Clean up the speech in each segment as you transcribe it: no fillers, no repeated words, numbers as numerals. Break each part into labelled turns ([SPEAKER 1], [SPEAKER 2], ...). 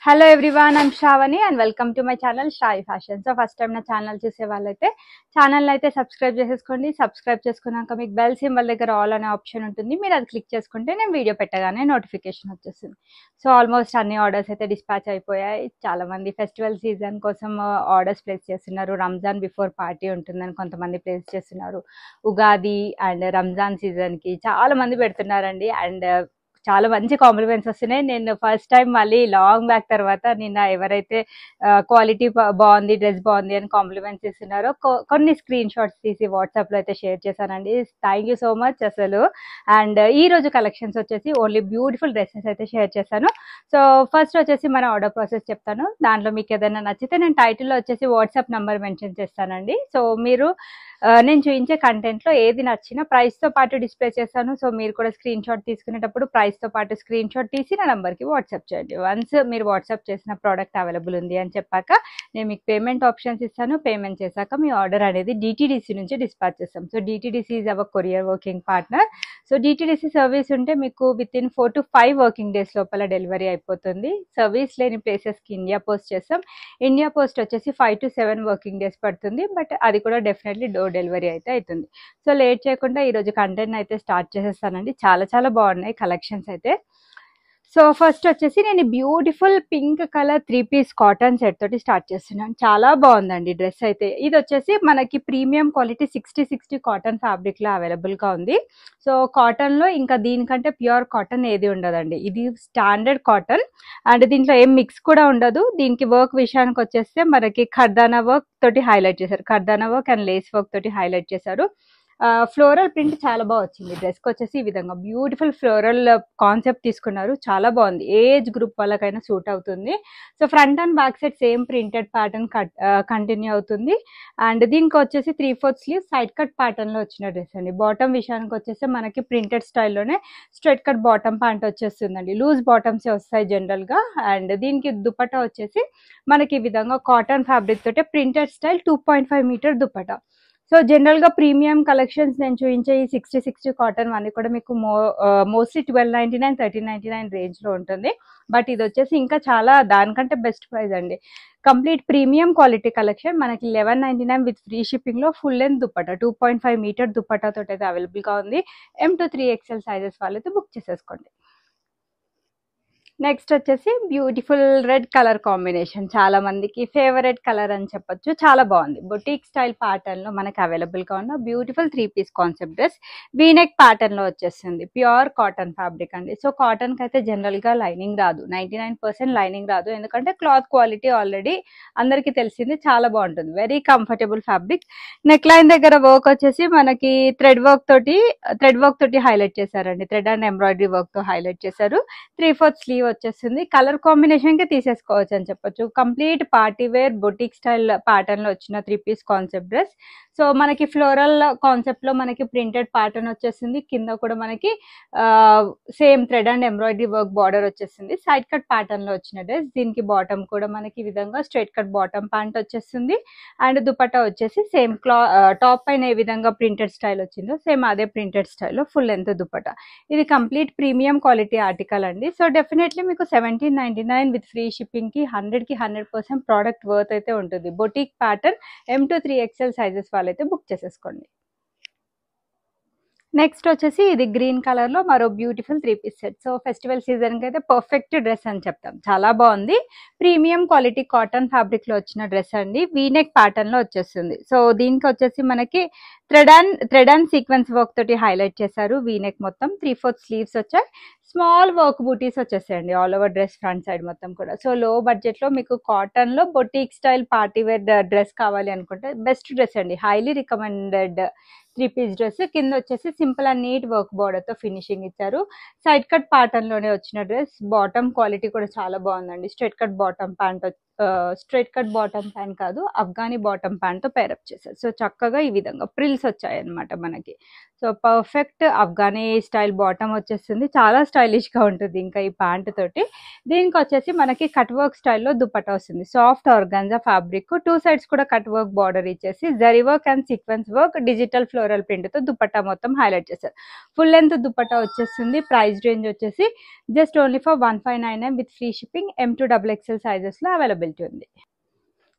[SPEAKER 1] Hello everyone, I'm Sravani and welcome to my channel Shrai fashion. So first time నా channel చూసే వాళ్ళైతే channel అయితే subscribe చేసేసుకోండి. సబ్స్క్రైబ్ చేసుకున్నాక మీకు బెల్ సింబల్ దగ్గర ఆల్ అనే ఆప్షన్ ఉంటుంది. మీరు అది క్లిక్ చేసుకుంటే నేను వీడియో పెట్టగానే నోటిఫికేషన్ వచ్చేస్తుంది. సో ఆల్మోస్ట్ అన్ని ఆర్డర్స్ అయితే డిస్పాచ్ అయిపోయాయి. చాలామంది ఫెస్టివల్ సీజన్ కోసం ఆర్డర్స్ ప్లేస్ చేస్తున్నారు. రంజాన్ బిఫోర్ పార్టీ ఉంటుందని కొంతమంది ప్లేస్ చేస్తున్నారు. ఉగాది అండ్ రంజాన్ సీజన్కి చాలా మంది పెడుతున్నారండి. అండ్ చాలా మంచి కాంప్లిమెంట్స్ వస్తున్నాయి. నేను ఫస్ట్ టైం మళ్ళీ లాంగ్ బ్యాక్ తర్వాత నిన్న ఎవరైతే క్వాలిటీ బాగుంది, డ్రెస్ బాగుంది అని కాంప్లిమెంట్స్ ఇస్తున్నారో కొన్ని స్క్రీన్ షాట్స్ తీసి వాట్సాప్లో అయితే షేర్ చేశానండి. థ్యాంక్ యూ సో మచ్ అసలు. అండ్ ఈ రోజు కలెక్షన్స్ వచ్చేసి ఓన్లీ బ్యూటిఫుల్ డ్రెస్సెస్ అయితే షేర్ చేశాను. సో ఫస్ట్ వచ్చేసి మన ఆర్డర్ ప్రాసెస్ చెప్తాను. దాంట్లో మీకు ఏదైనా నచ్చితే నేను టైటిల్లో వచ్చేసి వాట్సాప్ నెంబర్ మెన్షన్ చేస్తానండి. సో మీరు నేను చూపించే కంటెంట్లో ఏది నచ్చినా ప్రైస్తో పాటు డిస్ప్లే చేస్తాను. సో మీరు కూడా స్క్రీన్ షాట్ తీసుకునేటప్పుడు ప్రైస్తో పాటు స్క్రీన్ షాట్ తీసి నా నెంబర్కి వాట్సాప్ చేయండి. వన్స్ మీరు వాట్సాప్ చేసిన ప్రోడక్ట్ అవైలబుల్ ఉంది అని చెప్పాక నేను మీకు పేమెంట్ ఆప్షన్స్ ఇస్తాను. పేమెంట్ చేశాక మీ ఆర్డర్ అనేది డిటీడీసీ నుంచి డిస్పాచ్ చేస్తాం. So DTDC is our courier working partner. So DTDC service ఉంటే మీకు వితిన్ 4 to 5 వర్కింగ్ డేస్ లోపల డెలివరీ అయిపోతుంది. సర్వీస్ లేని ప్లేసెస్కి ఇండియా పోస్ట్ చేస్తాం. ఇండియా పోస్ట్ వచ్చేసి 5 to 7 వర్కింగ్ డేస్ పడుతుంది. బట్ అది కూడా డెఫినెట్లీ డోర్ డెలివరీ అయితే అవుతుంది. సో లేట్ చేయకుండా ఈరోజు కంటెంట్ అయితే స్టార్ట్ చేసేస్తానండి. చాలా బాగున్నాయి కలెక్షన్స్ అయితే. సో ఫస్ట్ వచ్చేసి నేను beautiful pink colour 3 piece cotton set తోటి స్టార్ట్ చేస్తున్నాను. చాలా బాగుందండి డ్రెస్ అయితే. ఇది వచ్చేసి మనకి ప్రీమియం క్వాలిటీ 60 కాటన్ ఫ్యాబ్రిక్ లో అవైలబుల్ గా ఉంది. సో కాటన్ లో ఇంకా దీనికంటే ప్యూర్ కాటన్ ఏది ఉండదండి. ఇది స్టాండర్డ్ కాటన్ అండ్ దీంట్లో ఏం మిక్స్ కూడా ఉండదు. దీనికి వర్క్ విషయానికి వచ్చేస్తే మనకి ఖర్దానా వర్క్ తోటి హైలైట్ చేశారు. ఖర్దానా వర్క్ అండ్ లేస్ వర్క్ తోటి హైలైట్ చేశారు. ఫ్లోరల్ ప్రింట్ చాలా బాగా వచ్చింది. డ్రెస్కి వచ్చేసి ఈ విధంగా బ్యూటిఫుల్ ఫ్లోరల్ కాన్సెప్ట్ తీసుకున్నారు. చాలా బాగుంది. ఏజ్ గ్రూప్ వాళ్ళకైనా సూట్ అవుతుంది. So front and back side same printed pattern continue అవుతుంది. అండ్ దీనికి వచ్చేసి 3/4 స్లీవ్ సైడ్ కట్ ప్యాటర్న్ లో వచ్చిన డ్రెస్ అండి. బాటమ్ విషయానికి వచ్చేసి మనకి ప్రింటెడ్ స్టైల్లోనే స్ట్రైట్ కట్ బాటమ్ ప్యాంట్ వచ్చేస్తుందండి. లూజ్ బాటమ్స్ వస్తాయి జనరల్ గా. అండ్ దీనికి దుపట్టా వచ్చేసి మనకి ఈ విధంగా కాటన్ ఫ్యాబ్రిక్ తోటే printed style 2.5 metre dupatta. So general గా ప్రీమియం కలెక్షన్స్ నేను చూపించే ఈ 60 కాటన్ అన్ని కూడా మీకు మోస్ట్లీ 1299 1399 రేంజ్ లో ఉంటుంది. బట్ ఇది వచ్చేసి ఇంకా చాలా దానికంటే బెస్ట్ ప్రైస్ అండి. కంప్లీట్ ప్రీమియం క్వాలిటీ కలెక్షన్ మనకి 1199 విత్ ఫ్రీ షిప్పింగ్ లో full length dupatta 2.5 metre dupatta తోటి అయితే అవైలబుల్ గా ఉంది. M to 3XL సైజెస్ వాళ్ళైతే బుక్ చేసేసుకోండి. నెక్స్ట్ వచ్చేసి బ్యూటిఫుల్ రెడ్ కలర్ కాంబినేషన్, చాలా మందికి ఫేవరెట్ కలర్ అని చెప్పొచ్చు. చాలా బాగుంది. బొటీక్ స్టైల్ ప్యాటర్న్ లో మనకి అవైలబుల్ గా ఉన్న beautiful 3 piece concept dress V neck pattern లో వచ్చేస్తుంది. ప్యూర్ కాటన్ ఫ్యాబ్రిక్ అండి. సో కాటన్ కి అయితే జనరల్ గా లైనింగ్ రాదు. 99% లైనింగ్ రాదు. ఎందుకంటే క్లాత్ క్వాలిటీ ఆల్రెడీ అందరికి తెలిసింది. చాలా బాగుంటుంది. Very comfortable fabric. Neck line దగ్గర వర్క్ వచ్చేసి మనకి థ్రెడ్ వర్క్ తోటి హైలైట్ చేశారండి. థ్రెడ్ అండ్ ఎంబ్రాయిడరీ వర్క్ తో హైలైట్ చేశారు. 3/4 స్లీవ్ వచ్చేస్తుంది. కలర్ కాంబినేషన్ కి తీసేసుకోవచ్చు అని చెప్పొచ్చు. Complete party wear boutique style pattern లో వచ్చిన 3 పీస్ కాన్సెప్ట్ డ్రెస్. సో మనకి ఫ్లోరల్ కాన్సెప్ట్ లో మనకి ప్రింటెడ్ ప్యాటర్న్ వచ్చేసింది. కింద కూడా మనకి same thread and embroidery work border వచ్చేసింది. సైడ్ కట్ ప్యాటర్న్ లో వచ్చిన డ్రెస్. దీనికి బాటమ్ కూడా మనకి ఈ విధంగా స్ట్రైట్ కట్ బాటమ్ ప్యాంట్ వచ్చేస్తుంది. అండ్ దుపట్టా వచ్చేసి సేమ్ టాప్ పైన ఏ విధంగా ప్రింటెడ్ స్టైల్ వచ్చిందో సేమ్ అదే ప్రింటెడ్ స్టైల్లో ఫుల్ లెంత్ దుపట్టా. ఇది కంప్లీట్ ప్రీమియం క్వాలిటీ ఆర్టికల్ అండి. సో డెఫినెట్లీ మీకు 1799 విత్ ఫ్రీ షిప్పింగ్ కి 100కి 100% ప్రోడక్ట్ వర్త్ అయితే ఉంటుంది. Boutique pattern M to 3XL sizes వాళ్ళైతే బుక్ చేసేసుకోండి. నెక్స్ట్ వచ్చేసి ఇది గ్రీన్ కలర్ లో మరో beautiful 3 piece set. So festival season కి అయితే పర్ఫెక్ట్ డ్రెస్ అని చెప్తాం. చాలా బాగుంది. ప్రీమియం క్వాలిటీ కాటన్ ఫ్యాబ్రిక్ లో వచ్చిన డ్రెస్ అండి. వీనెక్ ప్యాటర్న్ లో వచ్చేస్తుంది. సో దీనికి వచ్చేసి మనకి థ్రెడ్ అండ్ సీక్వెన్స్ వర్క్ తోటి హైలైట్ చేశారు. వీనెక్ మొత్తం 3/4 స్లీవ్స్ వచ్చాయి. స్మాల్ వర్క్ బూటీస్ వచ్చేసాయండి all over dress front side మొత్తం కూడా. సో లో బడ్జెట్ లో మీకు కాటన్ లో boutique style party wear dress కావాలి అనుకుంటే బెస్ట్ డ్రెస్ అండి. Highly recommended 3 piece dress. కింద వచ్చేసి simple and neat work border తో ఫినిషింగ్ ఇచ్చారు. సైడ్ కట్ ప్యాటర్న్ లోనే వచ్చిన డ్రెస్. బాటమ్ క్వాలిటీ కూడా చాలా బాగుందండి. Straight cut bottom pant straight cut bottom pant కాదు, అఫ్ఘానీ బాటమ్ ప్యాంట్తో పేరప్ చేశారు. సో చక్కగా ఈ విధంగా ప్రిల్స్ వచ్చాయి అనమాట మనకి. So perfect Afghani style bottom వచ్చేస్తుంది, చాలా స్టైలిష్గా ఉంటుంది ఇంకా ఈ ప్యాంట్ తోటి. దీనికి వచ్చేసి మనకి కట్ వర్క్ స్టైల్లో దుపట్టా వస్తుంది, సాఫ్ట్ ఆర్గాన్జా ఫ్యాబ్రిక్, 2 సైడ్స్ కూడా కట్ వర్క్ బార్డర్ ఇచ్చేసి zari work and sequence work digital floral ప్రింట్తో దుపట్టా మొత్తం హైలైట్ చేశారు. ఫుల్ లెంత్ దుపట్టా వచ్చేస్తుంది. ప్రైస్ రేంజ్ వచ్చేసి just only for 1599 with free shipping. M2XXL సైజెస్లో అవైలబిలిటీ ఉంది.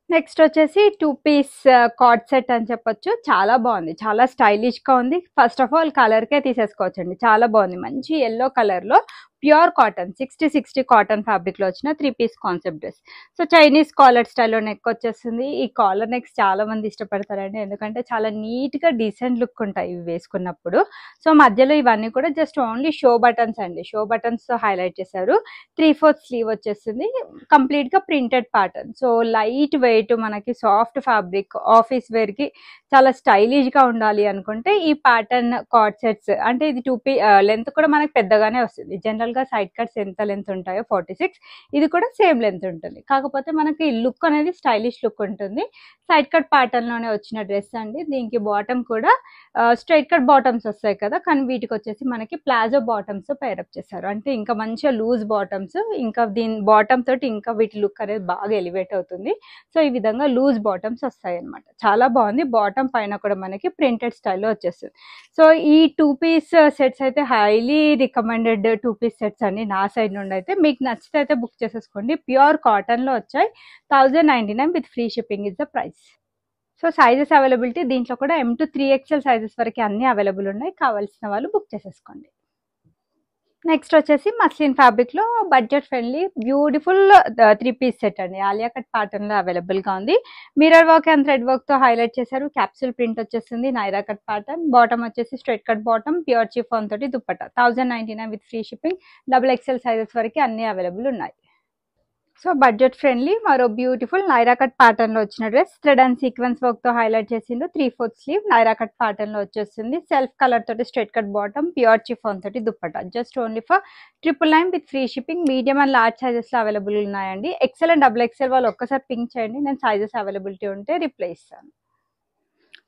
[SPEAKER 1] నెక్స్ట్ వచ్చేసి 2 పీస్ కార్డ్ సెట్ అని చెప్పొచ్చు. చాలా బాగుంది, చాలా స్టైలిష్గా ఉంది. ఫస్ట్ ఆఫ్ ఆల్ కలర్కే తీసేసుకోవచ్చండి, చాలా బాగుంది. మంచి ఎల్లో కలర్లో ప్యూర్ కాటన్ 60 కాటన్ ఫ్యాబ్రిక్లో వచ్చిన 3 piece concept dress. So Chinese collar స్టైల్లో నెక్ వచ్చేస్తుంది. ఈ కాలర్ నెక్స్ చాలా మంది ఇష్టపడతారండి, ఎందుకంటే చాలా నీట్గా డీసెంట్ లుక్ ఉంటాయి ఇవి వేసుకున్నప్పుడు. సో మధ్యలో ఇవన్నీ కూడా జస్ట్ ఓన్లీ షో బటన్స్ అండి, షో బటన్స్తో హైలైట్ చేశారు. 3/4 స్లీవ్ వచ్చేస్తుంది, కంప్లీట్గా printed pattern. So light weight మనకి సాఫ్ట్ ఫ్యాబ్రిక్, ఆఫీస్ వేర్కి చాలా స్టైలిష్గా ఉండాలి అనుకుంటే ఈ ప్యాటర్న్ కార్డ్ సెట్స్, అంటే ఇది 2 పీ లెంత్ కూడా మనకి పెద్దగానే వస్తుంది. జనరల్గా సైడ్ కట్స్ ఎంత లెంత్ ఉంటాయో 46, ఇది కూడా సేమ్ లెంత్ ఉంటుంది. కాకపోతే మనకి లుక్ అనేది స్టైలిష్ లుక్ ఉంటుంది. సైడ్ కట్ ప్యాటర్న్లోనే వచ్చిన డ్రెస్ అండి. దీనికి బాటమ్ కూడా స్ట్రైట్ కట్ బాటమ్స్ వస్తాయి కదా, కానీ వీటికి వచ్చేసి మనకి ప్లాజో బాటమ్స్ పేరప్ చేశారు. అంటే ఇంకా మంచిగా లూజ్ బాటమ్స్, ఇంకా దీని బాటమ్ తోటి ఇంకా వీటి లుక్ అనేది బాగా ఎలివేట్ అవుతుంది. సో ఈ విధంగా లూజ్ బాటమ్స్ వస్తాయి అనమాట, చాలా బాగుంది. బాటమ్ పైన కూడా మనకి ప్రింటెడ్ స్టైల్లో వచ్చేస్తుంది. సో ఈ 2 పీస్ సెట్స్ అయితే హైలీ రికమెండెడ్ 2 పీస్ సెట్స్ అండి నా సైడ్ నుండి. అయితే మీకు నచ్చితే అయితే బుక్ చేసేసుకోండి. ప్యూర్ కాటన్లో వచ్చాయి. 1099 with free shipping is the price. So sizes availability దీంట్లో కూడా M2 3XL సైజెస్ వరకు అన్ని అవైలబుల్ ఉన్నాయి, కావాల్సిన వాళ్ళు బుక్ చేసేసుకోండి. నెక్స్ట్ వచ్చేసి మస్లిన్ ఫ్యాబ్రిక్లో budget friendly beautiful 3 piece set అండి. ఆలియా కట్ ప్యాటర్న్లో అవైలబుల్గా ఉంది. మిర్రర్ వర్క్ అండ్ థ్రెడ్ వర్క్తో హైలైట్ చేశారు. క్యాప్సూల్ ప్రింట్ వచ్చేస్తుంది, నైరా కట్ ప్యాటర్న్. బాటమ్ వచ్చేసి straight cut bottom, pure chiffon తోటి dupatta. 1099 with free shipping. XXL sizes వరకు అన్ని అవైలబుల్ ఉన్నాయి. సో బడ్జెట్ ఫ్రెండ్లీ మరో బ్యూటిఫుల్ నైరా కట్ ప్యాటర్న్ లో వచ్చిన dress, thread and sequence work తో హైలైట్ చేసిండు. 3/4 స్లీవ్ నైరా కట్ ప్యాటర్న్ లో వచ్చేస్తుంది. సెల్ఫ్ కలర్ తోటి straight cut bottom, pure chiffon తోటి dupatta. Just only for 999 with free shipping. Medium and large sizes లో అవైలబుల్ ఉన్నాయండి. XL అండ్ XXL వాళ్ళు ఒక్కసారి పింక్ చేయండి, నేను సైజెస్ అవైలబిలిటీ ఉంటే రిప్లై ఇస్తాను.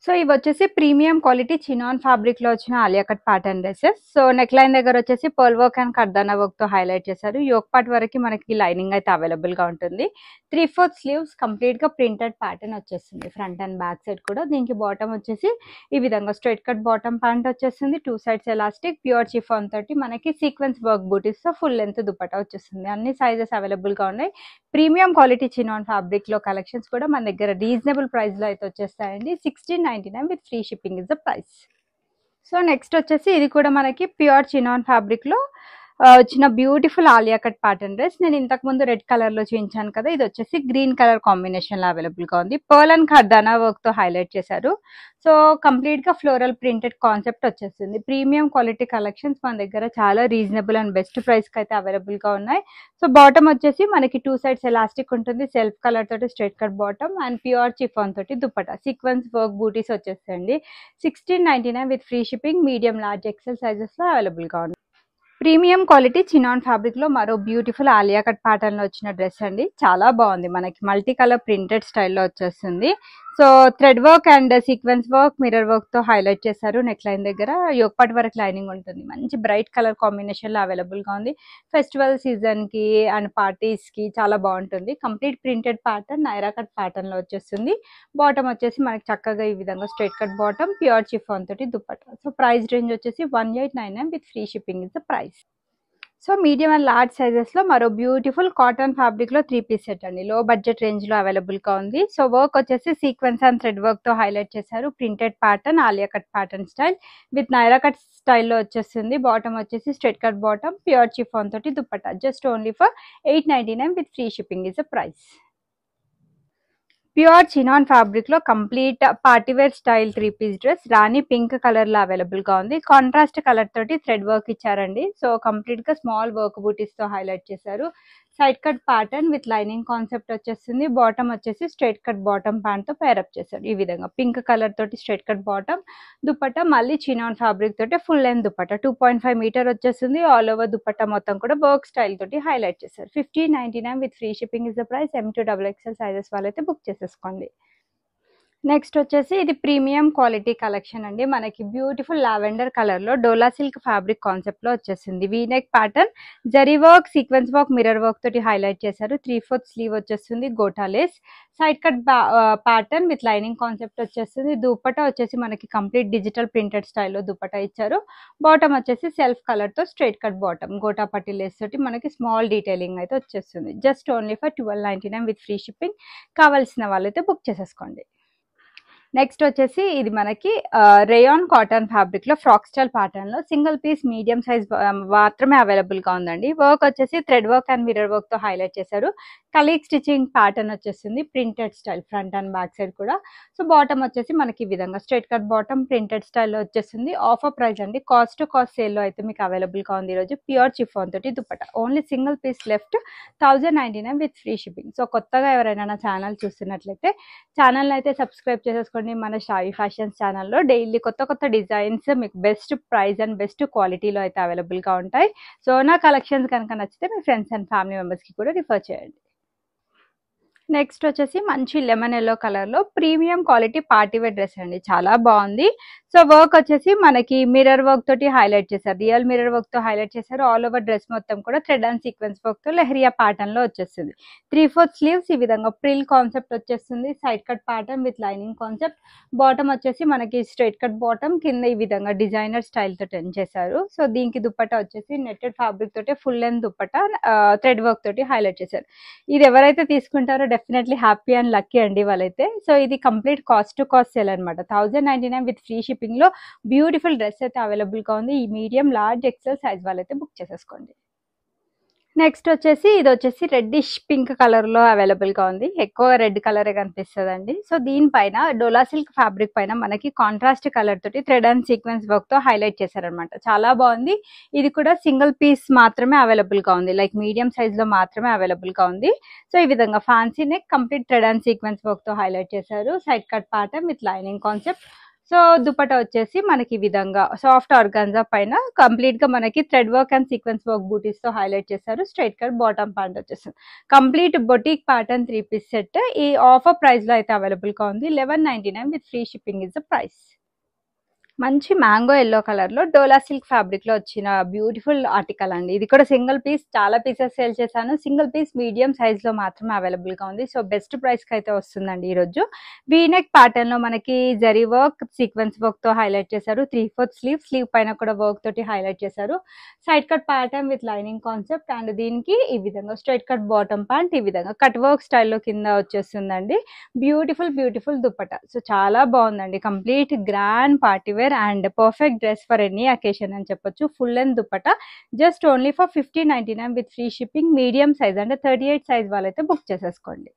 [SPEAKER 1] సో ఇవి వచ్చేసి ప్రీమియం క్వాలిటీ చినాన్ ఫ్యాబ్రిక్ లో వచ్చిన Alia cut pattern dresses. So neck line దగ్గర వచ్చేసి pearl work and kardana work తో హైలైట్ చేశారు. యోక్ పార్ట్ వరకు మనకి లైనింగ్ అయితే అవైలబుల్ గా ఉంటుంది. 3/4 స్లీవ్స్, కంప్లీట్ గా ప్రింటెడ్ ప్యాటర్న్ వచ్చేస్తుంది ఫ్రంట్ అండ్ బ్యాక్ సైడ్ కూడా. దీనికి బాటమ్ వచ్చేసి ఈ విధంగా స్ట్రైట్ కట్ బాటమ్ ప్యాంట్ వచ్చేస్తుంది. 2 సైడ్స్ ఎలాస్టిక్, ప్యూర్ చిఫాన్ తోటి మనకి సీక్వెన్స్ వర్క్ బూటీస్ తో ఫుల్ లెంత్ దుపట్టా వచ్చేస్తుంది. అన్ని సైజెస్ అవైలబుల్ గా ఉన్నాయి. ప్రీమియం క్వాలిటీ చినాన్ ఫ్యాబ్రిక్ లో కలెక్షన్స్ కూడా మన దగ్గర రీజనబుల్ ప్రైస్ లో అయితే వచ్చేస్తాయండి. 1699 with free shipping is the price. So next వచ్చేసి ఇది కూడా మనకి ప్యూర్ చినాన్ ఫ్యాబ్రిక్ లో వచ్చిన beautiful Alia cut pattern dress. నేను ఇంతకు ముందు రెడ్ కలర్ లో చూపించాను కదా, ఇది వచ్చేసి గ్రీన్ కలర్ కాంబినేషన్ లో అవైలబుల్ గా ఉంది. పర్ల్ అండ్ కర్దానా వర్క్ తో హైలైట్ చేశారు. సో కంప్లీట్ గా ఫ్లోరల్ ప్రింటెడ్ కాన్సెప్ట్ వచ్చేస్తుంది. ప్రీమియం క్వాలిటీ కలెక్షన్స్ మన దగ్గర చాలా రీజనబుల్ అండ్ బెస్ట్ ప్రైస్ కి అయితే అవైలబుల్ గా ఉన్నాయి. సో బాటమ్ వచ్చేసి మనకి 2 సైడ్స్ ఎలాస్టిక్ ఉంటుంది. సెల్ఫ్ కలర్ తోటి straight cut bottom and pure chiffon తోటి దుపట్టా. సీక్వెన్స్ వర్క్ బూటీస్ వచ్చేస్తాయండి. 1699 with free shipping. Medium large XL sizes లో అవైలబుల్ గా ఉంది. ప్రీమియం క్వాలిటీ చినాన్ ఫ్యాబ్రిక్ లో మరో బ్యూటిఫుల్ ఆలియా కట్ ప్యాటర్న్ లో వచ్చిన డ్రెస్ అండి. చాలా బాగుంది, మనకి మల్టీ కలర్ ప్రింటెడ్ స్టైల్లో వచ్చేస్తుంది. So thread work and sequence work, mirror work తో హైలైట్ చేశారు. నెక్ లైన్ దగ్గర యోగపాటి వరకు లైనింగ్ ఉంటుంది. మంచి బ్రైట్ కలర్ కాంబినేషన్ లో అవైలబుల్ గా ఉంది. ఫెస్టివల్ సీజన్ కి అండ్ పార్టీస్ కి చాలా బాగుంటుంది. Complete printed pattern Naira cut pattern లో వచ్చేస్తుంది. బాటమ్ వచ్చేసి మనకి చక్కగా ఈ విధంగా straight cut bottom, pure chiffon తోటి దుపట్టా. సో ప్రైస్ రేంజ్ వచ్చేసి 1899 with free shipping is the price. So medium and large sizes లో మరో బ్యూటిఫుల్ కాటన్ ఫ్యాబ్రిక్ లో 3 పీస్ సెట్ అండి. లో బడ్జెట్ రేంజ్ లో అవైలబుల్ గా ఉంది. సో వర్క్ వచ్చేసి సీక్వెన్స్ అండ్ థ్రెడ్ వర్క్ తో హైలైట్ చేశారు. Printed pattern Alia cut pattern style with Naira cut స్టైల్లో వచ్చేస్తుంది. బాటమ్ వచ్చేసి straight cut bottom, pure chiffon తోటి dupatta. Just only for 899 with free shipping is the price. Pure chinon fabric లో complete party wear style 3 piece dress Rani pink colour లో available గా ఉంది. Contrast colour తోటి thread work ఇచ్చారండి. సో కంప్లీట్ గా small work బూటీస్ తో హైలైట్ చేశారు. Side cut pattern with lining concept వచ్చేస్తుంది. బాటమ్ వచ్చేసి స్ట్రైట్ కట్ బాటమ్ ప్యాంట్ తో పేరప్ చేశారు. ఈ విధంగా పింక్ కలర్ తోటి స్ట్రైట్ కట్ బాటమ్, దుపట్టా మళ్ళీ చినాన్ ఫ్యాబ్రిక్ తోటి ఫుల్ లెంత్ దుపట్టా 2.5 మీటర్ వచ్చేస్తుంది. ఆల్ ఓవర్ దుపట్టా మొత్తం కూడా వర్క్ స్టైల్ తోటి హైలైట్ చేశారు. 1599 with free shipping is the price. M2XXL sizes వాళ్ళైతే బుక్ చేసేసుకోండి. నెక్స్ట్ వచ్చేసి ఇది ప్రీమియం క్వాలిటీ కలెక్షన్ అండి. మనకి బ్యూటిఫుల్ లావెండర్ కలర్ లో డోలా సిల్క్ ఫ్యాబ్రిక్ కాన్సెప్ట్ లో వచ్చేసింది. V neck pattern, zari work, sequence work, mirror work తోటి హైలైట్ చేశారు. 3/4 స్లీవ్ వచ్చేస్తుంది. Gota lace, side cut pattern with lining concept వచ్చేస్తుంది. దుపట్టా వచ్చేసి మనకి కంప్లీట్ డిజిటల్ ప్రింటెడ్ స్టైల్లో దుపట్టా ఇచ్చారు. బాటమ్ వచ్చేసి సెల్ఫ్ కలర్ తో స్ట్రైట్ కట్ బాటమ్, గోటా పట్టి లేస్ తోటి మనకి స్మాల్ డీటెయిలింగ్ అయితే వచ్చేస్తుంది. Just only for 1299 with free shipping. కావాల్సిన వాళ్ళైతే బుక్ చేసేసుకోండి. నెక్స్ట్ వచ్చేసి ఇది మనకి రేయాన్ కాటన్ ఫ్యాబ్రిక్ లో ఫ్రాక్ స్టైల్ ప్యాటర్న్ లో సింగిల్ పీస్ మీడియం సైజ్ మాత్రమే అవైలబుల్ గా ఉందండి. వర్క్ వచ్చేసి thread work and mirror work తో హైలైట్ చేశారు. కలీగ్ స్టిచింగ్ ప్యాటర్న్ వచ్చేసింది. Printed style front and back side కూడా. సో బాటమ్ వచ్చేసి మనకి ఈ విధంగా స్ట్రైట్ కట్ బాటమ్ ప్రింటెడ్ స్టైల్లో వచ్చేసింది. ఆఫర్ ప్రైస్ అండి. కాస్ట్ టు కాస్ట్ సేల్ లో అయితే మీకు అవైలబుల్ గా ఉంది. ఈరోజు ప్యూర్ చిఫాన్ తోటి dupatta only single piece left, 1099 with free shipping. So కొత్తగా ఎవరైనా నా ఛానల్ చూస్తున్నట్లయితే ఛానల్ అయితే సబ్స్క్రైబ్ చేసేసుకోండి. మన షాయి ఫ్యాషన్స్ ఛానల్లో డైలీ కొత్త కొత్త డిజైన్స్ మీకు బెస్ట్ ప్రైస్ అండ్ బెస్ట్ క్వాలిటీలో అయితే అవైలబుల్ గా ఉంటాయి. సో నా కలెక్షన్స్ కనుక నచ్చితే మీ ఫ్రెండ్స్ అండ్ ఫ్యామిలీ మెంబర్స్ కి కూడా రిఫర్ చేయండి. నెక్స్ట్ వచ్చేసి మంచి లెమన్ ఎల్లో కలర్ లో premium quality party wear dress అండి. చాలా బాగుంది. సో వర్క్ వచ్చేసి మనకి మిర్రర్ వర్క్ తోటి హైలైట్ చేశారు. రియల్ మిర్రర్ వర్క్ తో హైలైట్ చేశారు. ఆల్ ఓవర్ డ్రెస్ మొత్తం కూడా థ్రెడ్ అండ్ సీక్వెన్స్ వర్క్ తో లెహరియా ప్యాటర్న్ లో వచ్చేస్తుంది. 3/4 స్లీవ్స్, ఈ విధంగా ప్రిల్ కాన్సెప్ట్ వచ్చేస్తుంది. Side cut pattern with lining concept. Bottom వచ్చేసి మనకి స్ట్రైట్ కట్ బాటమ్, కింద ఈ విధంగా డిజైనర్ స్టైల్ తో టెన్ చేశారు. సో దీనికి దుపట్టా వచ్చేసి నెట్టెడ్ ఫ్యాబ్రిక్ తోటి full length dupatta thread work తోటి హైలైట్ చేశారు. ఇది ఎవరైతే తీసుకుంటారో డెఫినెట్లీ హ్యాపీ అండ్ లక్కీ అండి వాళ్ళైతే. సో ఇది complete cost to cost sale అనమాట. 1099 విత్ ఫ్రీ షిప్పింగ్ లో బ్యూటిఫుల్ డ్రెస్ అయితే అవైలబుల్ గా ఉంది. ఈ మీడియం, లార్జ్, ఎక్సెల్ సైజ్ వాళ్ళైతే బుక్ చేసేసుకోండి. నెక్స్ట్ వచ్చేసి ఇది వచ్చేసి రెడ్డిష్ పింక్ కలర్ లో అవైలబుల్ గా ఉంది. ఎక్కువ రెడ్ కలరే కనిపిస్తుంది అండి. సో దీనిపైన డోలా సిల్క్ ఫ్యాబ్రిక్ పైన మనకి కాంట్రాస్ట్ కలర్ తోటి థ్రెడ్ అండ్ సీక్వెన్స్ వర్క్ తో హైలైట్ చేశారనమాట. చాలా బాగుంది. ఇది కూడా సింగిల్ పీస్ మాత్రమే అవైలబుల్ గా ఉంది. లైక్ మీడియం సైజ్ లో మాత్రమే అవైలబుల్ గా ఉంది. సో ఈ విధంగా fancy neck, complete thread and sequence work తో హైలైట్ చేశారు. Side cut pattern with lining concept. So dupatta వచ్చేసి మనకి ఈ విధంగా సాఫ్ట్ ఆర్గాన్జా పైన కంప్లీట్ గా మనకి thread work and sequence work బూటీస్ తో హైలైట్ చేశారు. స్ట్రైట్ కట్ బాటమ్ ప్యాంట్ వచ్చేస్తుంది. Complete boutique pattern 3 piece set ఈ ఆఫర్ ప్రైస్ లో అయితే అవైలబుల్ గా ఉంది. 1199 with free shipping is the price. మంచి మ్యాంగో ఎల్లో కలర్ లో డోలా సిల్క్ ఫ్యాబ్రిక్ లో వచ్చిన బ్యూటిఫుల్ ఆర్టికల్ అండి. ఇది కూడా సింగిల్ పీస్, చాలా పీసెస్ సేల్ చేశాను. సింగిల్ పీస్ మీడియం సైజ్ లో మాత్రమే అవైలబుల్ గా ఉంది. సో బెస్ట్ ప్రైస్ కి అయితే వస్తుందండి ఈ రోజు. వీనెక్ ప్యాటర్న్ లో మనకి జరీ వర్క్, సీక్వెన్స్ వర్క్ తో హైలైట్ చేశారు. 3/4 స్లీవ్ పైన కూడా వర్క్ తోటి హైలైట్ చేశారు. Side cut pattern with lining concept and దీనికి ఈ విధంగా స్ట్రైట్ కట్ బాటమ్ ప్యాంట్, ఈ విధంగా కట్ వర్క్ స్టైల్లో కింద వచ్చేస్తుందండి. బ్యూటిఫుల్ దుపట్టా. సో చాలా బాగుందండి. Complete grand party wear and perfect dress for any occasion అని చెప్పొచ్చు. Full length dupatta just only for 1599 with free shipping. Medium size అంటే 38 సైజ్ వాళ్ళైతే బుక్ చేసేసుకోండి.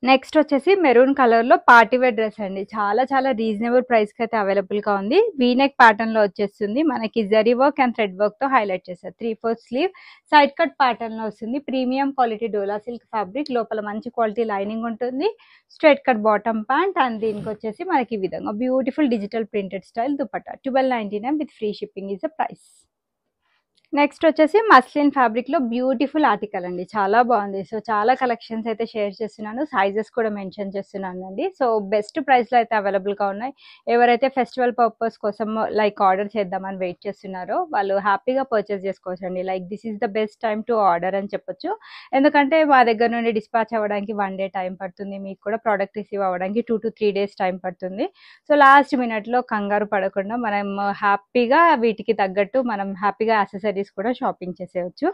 [SPEAKER 1] నెక్స్ట్ వచ్చేసి మెరూన్ కలర్ లో పార్టీ వేర్ డ్రెస్ అండి. చాలా రీజనబుల్ ప్రైస్ కి అయితే అవైలబుల్ గా ఉంది. వీనెక్ ప్యాటర్న్ లో వచ్చేస్తుంది. మనకి zari work and thread work తో హైలైట్ చేశారు. 3/4 స్లీవ్, సైడ్ కట్ ప్యాటర్న్ లో వస్తుంది. ప్రీమియం క్వాలిటీ డోలా సిల్క్ ఫ్యాబ్రిక్, లోపల మంచి క్వాలిటీ లైనింగ్ ఉంటుంది. Straight cut bottom pant and దీనికి వచ్చేసి మనకి ఈ విధంగా beautiful digital printed style dupatta. 1299 with free shipping is the price. Next వచ్చేసి మస్లిన్ ఫ్యాబ్రిక్ లో బ్యూటిఫుల్ ఆర్టికల్ అండి. చాలా బాగుంది. సో చాలా కలెక్షన్స్ అయితే షేర్ చేస్తున్నాను. సైజెస్ కూడా మెన్షన్ చేస్తున్నాను అండి. సో బెస్ట్ ప్రైస్ లో అయితే అవైలబుల్ గా ఉన్నాయి. ఎవరైతే ఫెస్టివల్ పర్పస్ కోసం లైక్ ఆర్డర్ చేద్దామని వెయిట్ చేస్తున్నారో వాళ్ళు హ్యాపీగా పర్చేస్ చేసుకోవచ్చు అండి. Like this is the best time to order అని చెప్పొచ్చు. ఎందుకంటే మా దగ్గర నుండి డిస్పాచ్ అవ్వడానికి 1 డే టైం పడుతుంది. మీకు కూడా ప్రోడక్ట్ రిసీవ్ అవ్వడానికి 2 to 3 days టైం పడుతుంది. సో లాస్ట్ మినిట్ లో కంగారు పడకుండా మనం హ్యాపీగా వీటికి తగ్గట్టు మనం హ్యాపీగా యాక్సెసరీస్ కూడా షాపింగ్ చేసేయచ్చు.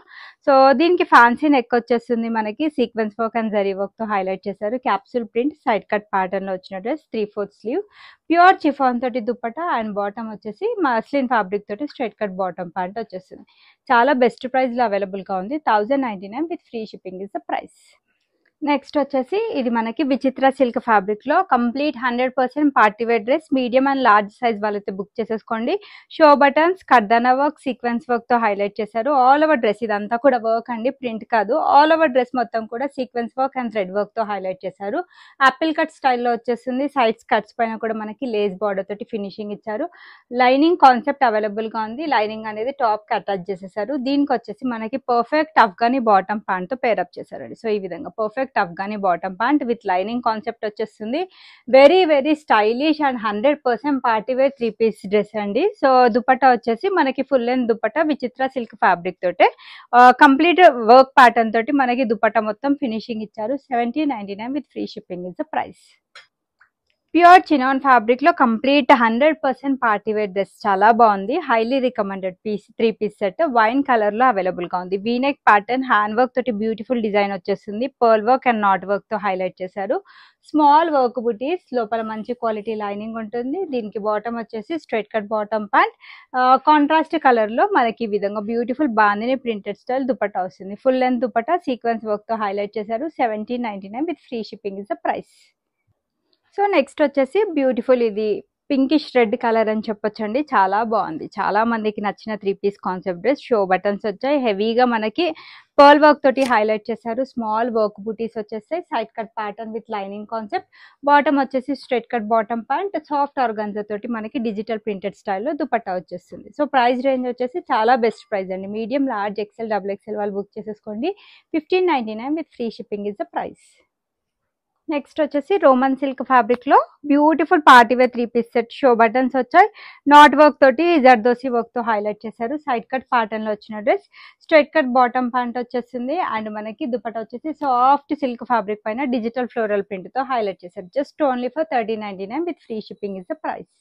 [SPEAKER 1] సో దీనికి ఫ్యాన్సీ నెక్ వచ్చేస్తుంది. మనకి sequence work and zari work తో హైలైట్ చేశారు. Capsule print, side cut pattern లో వచ్చిన డ్రెస్. 3/4 స్లీవ్, ప్యూర్ చిఫాన్ తోటి దుపట్టా అండ్ బాటమ్ వచ్చేసి మస్లిన్ ఫ్యాబ్రిక్ తోటి స్ట్రైట్ కట్ బాటమ్ ప్యాంట్ వచ్చేస్తుంది. చాలా బెస్ట్ ప్రైస్ లో అవైలబుల్ గా ఉంది. 1099 with free shipping is the price. Next వచ్చేసి ఇది మనకి విచిత్ర సిల్క్ ఫ్యాబ్రిక్ లో complete 100% party wear dress. Medium and large size వాళ్ళైతే బుక్ చేసేసుకోండి. Show buttons, kardana work, sequence work తో హైలైట్ చేశారు. ఆల్ ఓవర్ డ్రెస్ ఇదంతా కూడా వర్క్ అండి, ప్రింట్ కాదు. ఆల్ ఓవర్ డ్రెస్ మొత్తం కూడా sequence work and thread work తో హైలైట్ చేశారు. ఆపిల్ కట్ స్టైల్లో వచ్చేస్తుంది. సైడ్స్ కట్స్ పైన కూడా మనకి లేస్ బార్డర్ తోటి ఫినిషింగ్ ఇచ్చారు. లైనింగ్ కాన్సెప్ట్ అవైలబుల్ గా ఉంది. లైనింగ్ అనేది టాప్ కి అటాచ్ చేసేసారు. దీనికి వచ్చేసి మనకి పర్ఫెక్ట్ అఫ్ఘానీ బాటమ్ ప్యాంట్ తో పేరప్ చేశారండి. సో ఈ విధంగా perfect Afghani bottom pant with lining concept వచ్చేస్తుంది. Very very stylish and 100% party wear 3 piece dress అండి. సో దుపట్టా వచ్చేసి మనకి full length dupatta Vichitra silk fabric తోటే కంప్లీట్ వర్క్ ప్యాటర్న్ తోటి మనకి దుపట్టా మొత్తం ఫినిషింగ్ ఇచ్చారు. 1799 with free shipping is the price. Pure chinon fabric లో కంప్లీట్ 100% పార్టీ వేర్ డ్రెస్ చాలా బాగుంది. Highly recommended piece 3 piece set wine colour లో అవైలబుల్ గా ఉంది. వీనెక్ ప్యాటర్న్ హ్యాండ్ వర్క్ తోటి బ్యూటిఫుల్ డిజైన్ వచ్చేస్తుంది. Pearl work and knot work తో highlight చేశారు. స్మాల్ వర్క్ బుటీస్, లోపల మంచి క్వాలిటీ లైనింగ్ ఉంటుంది. దీనికి బాటమ్ వచ్చేసి straight cut bottom pant. Contrast colour లో మనకి ఈ విధంగా beautiful bandhani printed style dupatta వస్తుంది. Full length dupatta sequence work తో హైలైట్ చేశారు. 1799 with free shipping is the price. So next వచ్చేసి బ్యూటిఫుల్ ఇది పింకిష్ రెడ్ కలర్ అని చెప్పొచ్చండి. చాలా బాగుంది. చాలా మందికి నచ్చిన 3 piece concept dress. Show buttons వచ్చాయి. హెవీగా మనకి పర్ల్ వర్క్ తోటి హైలైట్ చేశారు. స్మాల్ వర్క్ బూటీస్ వచ్చేస్తాయి. Side cut pattern with lining concept. Bottom వచ్చేసి straight cut bottom pant. Soft organza తోటి మనకి డిజిటల్ ప్రింటెడ్ స్టైల్లో దుపట్టా వచ్చేస్తుంది. సో ప్రైస్ రేంజ్ వచ్చేసి చాలా బెస్ట్ ప్రైస్ అండి. Medium, large, XL, double XL వాళ్ళు బుక్ చేసేసుకోండి. 1599 with free shipping is the price. Next వచ్చేసి రోమన్ సిల్క్ ఫ్యాబ్రిక్ లో beautiful party wear 3 piece set. Show buttons వచ్చాయి. నాట్ వర్క్ తోటి జర్దోసి వర్క్ తో హైలైట్ చేశారు. సైడ్ కట్ ప్యాటర్న్ లో వచ్చిన dress. Straight cut bottom pant వచ్చేసింది. అండ్ మనకి దుపట్టా వచ్చేసి సాఫ్ట్ సిల్క్ ఫ్యాబ్రిక్ పైన డిజిటల్ ఫ్లోరల్ ప్రింట్ తో హైలైట్ చేశారు. Just only for 1399 with free shipping is the price.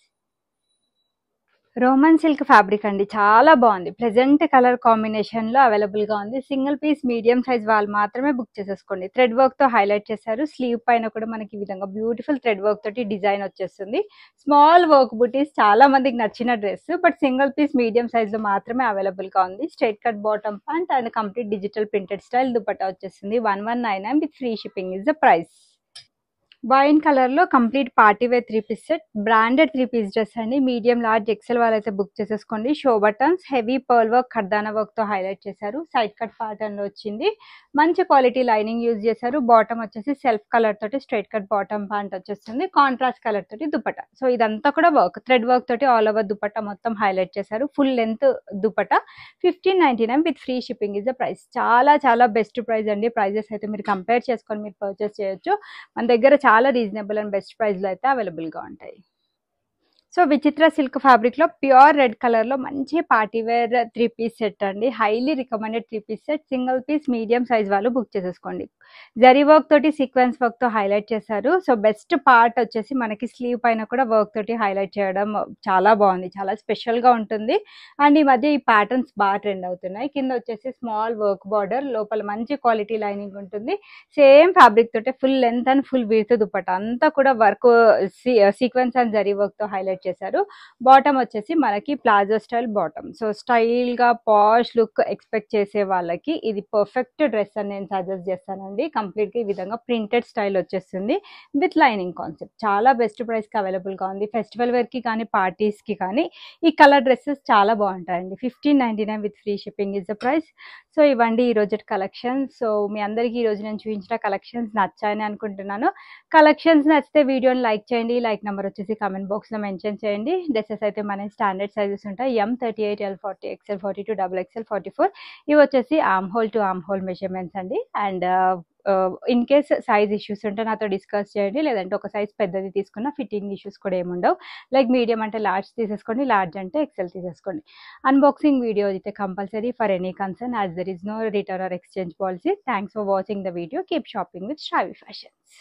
[SPEAKER 1] Roman silk fabric అండి, చాలా బాగుంది. ప్రెజెంట్ కలర్ కాంబినేషన్ లో అవైలబుల్ గా ఉంది. సింగిల్ పీస్ మీడియం సైజ్ వాళ్ళు మాత్రమే బుక్ చేసేసుకోండి. థ్రెడ్ వర్క్ తో హైలైట్ చేశారు. స్లీవ్ పైన కూడా మనకి ఈ విధంగా బ్యూటిఫుల్ థ్రెడ్ వర్క్ తోటి డిజైన్ వచ్చేస్తుంది. స్మాల్ వర్క్ బుటీస్ చాలా మందికి నచ్చిన dress, but single piece medium size లో మాత్రమే అవైలబుల్ గా ఉంది. Straight cut bottom pant and complete digital printed style dupatta వచ్చేస్తుంది. 1199 with free shipping is the price. Wine colour లో complete party wear 3 piece set. Branded 3 piece dress అండి. Medium, large, XL వాళ్ళైతే book చేసేసుకోండి. Show buttons, heavy pearl work, కర్దానా work తో highlight చేశారు. Side cut pattern లో వచ్చింది. మంచి క్వాలిటీ లైనింగ్ యూజ్ చేశారు. బాటమ్ వచ్చేసి సెల్ఫ్ కలర్ తోటి స్ట్రైట్ కట్ బాటమ్ ప్యాంట్ వచ్చేస్తుంది. కాంట్రాస్ట్ కలర్ తోటి దుపట్టా. సో ఇదంతా కూడా వర్క్, థ్రెడ్ వర్క్ తోటి ఆల్ ఓవర్ దుపట్టా మొత్తం హైలైట్ చేశారు. Full length dupatta. 1599 with free shipping is the price. చాలా చాలా బెస్ట్ ప్రైస్ అండి. ప్రైజెస్ అయితే మీరు కంపేర్ చేసుకొని మీరు పర్చేస్ చేయొచ్చు. మన దగ్గర చాలా రీజనబుల్ అండ్ బెస్ట్ ప్రైస్ లో అయితే అవైలబుల్ గా ఉంటాయి. సో విచిత్ర సిల్క్ ఫ్యాబ్రిక్ లో ప్యూర్ రెడ్ కలర్ లో మంచి పార్టీ వేర్ 3 పీస్ సెట్ అండి. Highly recommended 3 piece set. Single piece medium size వాళ్ళు బుక్ చేసేసుకోండి. జరీ వర్క్ తోటి సీక్వెన్స్ వర్క్ తో హైలైట్ చేశారు. సో బెస్ట్ పార్ట్ వచ్చేసి మనకి స్లీవ్ పైన కూడా వర్క్ తోటి హైలైట్ చేయడం చాలా బాగుంది. చాలా స్పెషల్ గా ఉంటుంది. అండ్ ఈ మధ్య ఈ ప్యాటర్న్స్ బాగా ట్రెండ్ అవుతున్నాయి. కింద వచ్చేసి స్మాల్ వర్క్ బార్డర్, లోపల మంచి క్వాలిటీ లైనింగ్ ఉంటుంది. సేమ్ ఫ్యాబ్రిక్ తోటి full length and full width dupatta అంతా కూడా work sequence and zari work తో హైలైట్ చేశారు. బాటమ్ వచ్చేసి మనకి palazzo style bottom. So style గా పాష్ లుక్ ఎక్స్పెక్ట్ చేసే వాళ్ళకి ఇది పర్ఫెక్ట్ డ్రెస్ అని నేను సజెస్ట్ చేస్తానండి. కంప్లీట్ గా ఈ విధంగా ప్రింటెడ్ స్టైల్ వచ్చేస్తుంది విత్ లైనింగ్ కాన్సెప్ట్. చాలా బెస్ట్ ప్రైస్ కి అవైలబుల్ గా ఉంది. ఫెస్టివల్ వేర్ కి కానీ పార్టీస్ కి కానీ ఈ కలర్ డ్రెస్సెస్ చాలా బాగుంటాయండి. 1599 with free shipping is the price. So ఇవ్వండి ఈ రోజు కలెక్షన్స్. సో మీ అందరికి ఈ రోజు నేను చూపించిన కలెక్షన్స్ నచ్చాయని అనుకుంటున్నాను. కలెక్షన్స్ నచ్చితే వీడియోని లైక్ చేయండి. లైక్ నెంబర్ వచ్చేసి కామెంట్ బాక్స్ లో మెన్షన్ చేయండి. డ్రెస్సెస్ అయితే మన స్టాండర్డ్ సైజెస్ ఉంటాయి. M38, L40, XL42, XXL44. ఇవి వచ్చేసి arm hole to arm hole measurements అండి. And in case size issues ఉంటే నాతో డిస్కస్ చేయండి. లేదంటే ఒక సైజ్ పెద్దది తీసుకున్న ఫిట్టింగ్ ఇష్యూస్ కూడా ఏముండవు. లైక్ మీడియం అంటే లార్జ్ తీసేసుకోండి, లార్జ్ అంటే ఎక్సెల్ తీసేసుకోండి. అన్బాక్సింగ్ వీడియో అయితే compulsory for any concern, as there is no return or exchange policy. Thanks for watching the video. Keep shopping with Shravya fashions.